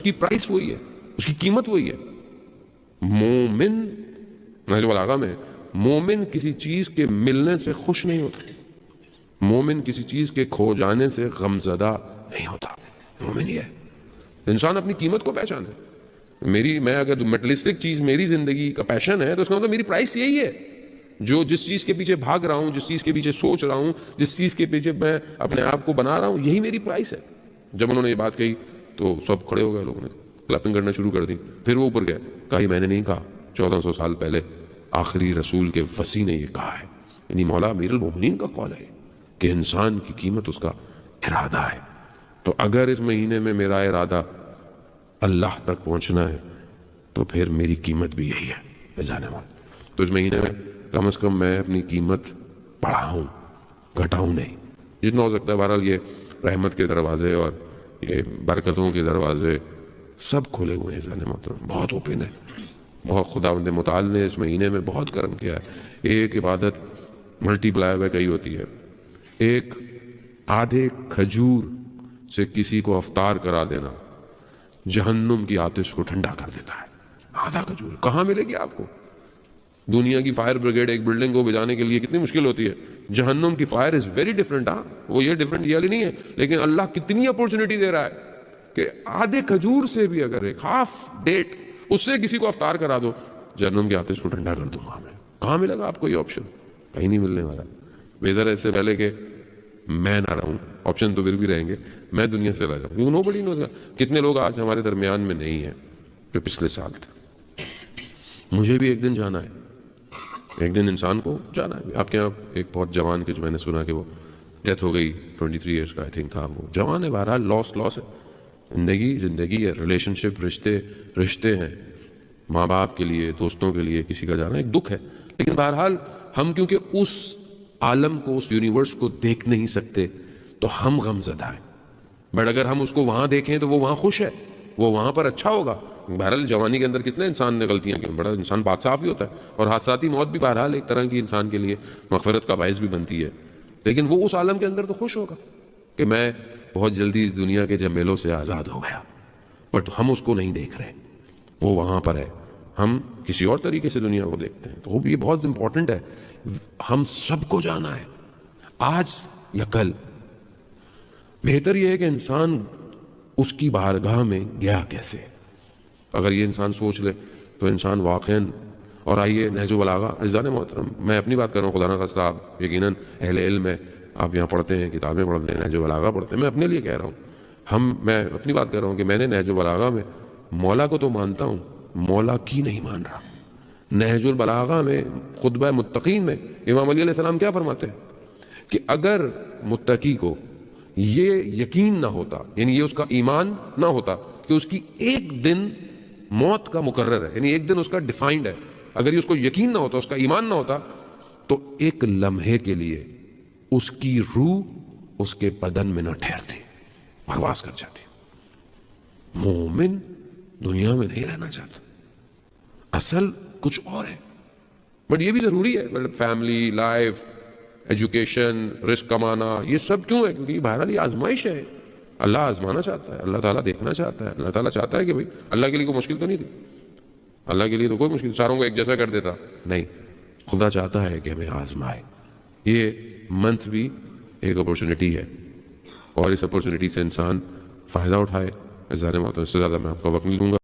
کی پرائس وہی ہے، اس کی قیمت وہی ہے۔ مومن نہج البلاغہ میں مومن کسی چیز کے ملنے سے خوش نہیں ہوتا، مومن کسی چیز کے کھو جانے سے غمزدہ نہیں ہوتا۔ مومن یہ ہے، انسان اپنی قیمت کو پہچانے۔ میں اگر میٹلسٹک چیز میری زندگی کا پیشن ہے تو اس کا مطلب میری پرائس یہی ہے، جس چیز کے پیچھے بھاگ رہا ہوں، جس چیز کے پیچھے سوچ رہا ہوں، جس چیز کے پیچھے میں اپنے آپ کو بنا رہا ہوں، یہی میری پرائس ہے۔ جب انہوں نے یہ بات کہی تو سب کھڑے ہو گئے، لوگوں نے کلپنگ کرنا شروع کر دی۔ پھر وہ اوپر گئے، کہا یہ میں نے نہیں کہا، 1400 سال پہلے آخری رسول کے وصی نے یہ کہا ہے، یعنی مولا امیر المومنین کا قول ہے کہ انسان کی قیمت اس کا ارادہ ہے۔ تو اگر اس مہینے میں میرا ارادہ اللہ تک پہنچنا ہے تو پھر میری قیمت بھی یہی ہے جانے والا۔ تو اس مہینے میں کم از کم میں اپنی قیمت بڑھاؤں، گھٹاؤں نہیں، جتنا ہو سکتا ہے۔ بہرحال یہ رحمت کے دروازے اور یہ برکتوں کے دروازے سب کھلے ہوئے ہیں، جانے محترم بہت اوپن ہے۔ بہت خداوند متعال نے اس مہینے میں بہت کرم کیا ہے۔ ایک عبادت ملٹی پلائی بائی کئی ہوتی ہے۔ ایک آدھے کھجور سے کسی کو افطار کرا دینا جہنم کی آتش کو ٹھنڈا کر دیتا ہے۔ آدھا کھجور کہاں ملے گی آپ کو؟ دنیا کی فائر بریگیڈ ایک بلڈنگ کو بجانے کے لیے کتنی مشکل ہوتی ہے، جہنم کی فائر از ویری ڈفرینٹ۔ وہ یہ ڈفرینٹ یہ والی نہیں ہے، لیکن اللہ کتنی اپورچونٹی دے رہا ہے کہ آدھے کھجور سے بھی اگر ایک ہاف ڈیٹ اس سے کسی کو افطار کرا دو، جہنم کی آتش کو ٹھنڈا کر دوں گا میں۔ کہاں ملے گا آپ کو یہ آپشن؟ کہیں نہیں ملنے والا۔ بہتر ہے اس سے پہلے کہ میں نہ رہوں، آپشن تو پھر بھی رہیں گے، میں دنیا سے چلا جاؤں، کیونکہ نو بڈی نوز۔ کتنے لوگ آج ہمارے درمیان میں نہیں ہیں جو پچھلے سال تھے۔ مجھے بھی ایک دن جانا ہے، ایک دن انسان کو جانا ہے۔ آپ کے یہاں ایک بہت جوان کے جو میں نے سنا کہ وہ ڈیتھ ہو گئی، 23 ایئرس کا آئی تھنک تھا، وہ جوان ہے۔ بہرحال لاس ہے، زندگی ہے، ریلیشن شپ رشتے ہیں، ماں باپ کے لیے، دوستوں کے لیے کسی کا جانا ایک دکھ ہے۔ لیکن بہرحال ہم کیونکہ اس عالم کو، اس یونیورس کو دیکھ نہیں سکتے تو ہم غم زدہ ہیں، بٹ اگر ہم اس کو وہاں دیکھیں تو وہ وہاں خوش ہے، وہ وہاں پر اچھا ہوگا۔ بہرحال جوانی کے اندر کتنے انسان نے غلطیاں کی، بڑا انسان پاک صاف ہی ہوتا ہے، اور حادثاتی موت بھی بہرحال ایک طرح کی انسان کے لیے مغفرت کا باعث بھی بنتی ہے۔ لیکن وہ اس عالم کے اندر تو خوش ہوگا کہ میں بہت جلدی اس دنیا کے جمیلوں سے آزاد ہو گیا، بٹ ہم اس کو نہیں دیکھ رہے، وہ وہاں پر ہے، ہم کسی اور طریقے سے دنیا کو دیکھتے ہیں۔ تو یہ بہت امپورٹنٹ ہے، ہم سب کو جانا ہے، آج یا کل۔ بہتر یہ ہے کہ انسان اس کی بارگاہ میں گیا کیسے، اگر یہ انسان سوچ لے تو انسان واقعاً۔ اور آئیے نہج البلاغہ، عزیزان محترم، میں اپنی بات کر رہا ہوں، خدا نخواستہ آپ یقیناً اہل علم ہے، آپ یہاں پڑھتے ہیں، کتابیں پڑھتے ہیں، نہج البلاغہ پڑھتے ہیں، میں اپنے لیے کہہ رہا ہوں، میں اپنی بات کر رہا ہوں کہ میں نے نہج البلاغہ میں مولا کو تو مانتا ہوں، مولا کی نہیں مان رہا۔ نہج البلاغہ میں خطبہ متقین میں امام علی علیہ السلام کیا فرماتے ہیں کہ اگر متقی کو یہ یقین نہ ہوتا، یعنی یہ اس کا ایمان نہ ہوتا کہ اس کی ایک دن موت کا مقرر ہے، یعنی ایک دن اس کا ڈیفائنڈ ہے، اگر یہ اس کو یقین نہ ہوتا، اس کا ایمان نہ ہوتا، تو ایک لمحے کے لیے اس کی روح اس کے بدن میں نہ ٹھہرتی، پرواز کر جاتی۔ مومن دنیا میں نہیں رہنا چاہتا، اصل کچھ اور ہے، بٹ یہ بھی ضروری ہے، مطلب فیملی لائف، ایجوکیشن، رزق کمانا، یہ سب کیوں ہے؟ کیونکہ بہرحال یہ آزمائش ہے، اللہ آزمانا چاہتا ہے، اللہ تعالیٰ دیکھنا چاہتا ہے، اللہ تعالیٰ چاہتا ہے کہ بھائی اللہ کے لیے کوئی مشکل تو نہیں تھی، اللہ کے لیے تو کوئی مشکل ساروں کو ایک جیسا کر دیتا نہیں، خدا چاہتا ہے کہ ہمیں آزمائے۔ یہ منتھ بھی ایک اپورچونٹی ہے، اور اس اپورچونٹی سے انسان فائدہ اٹھائے۔ اس سے زیادہ میں آپ کا وقت نہیں لوں گا۔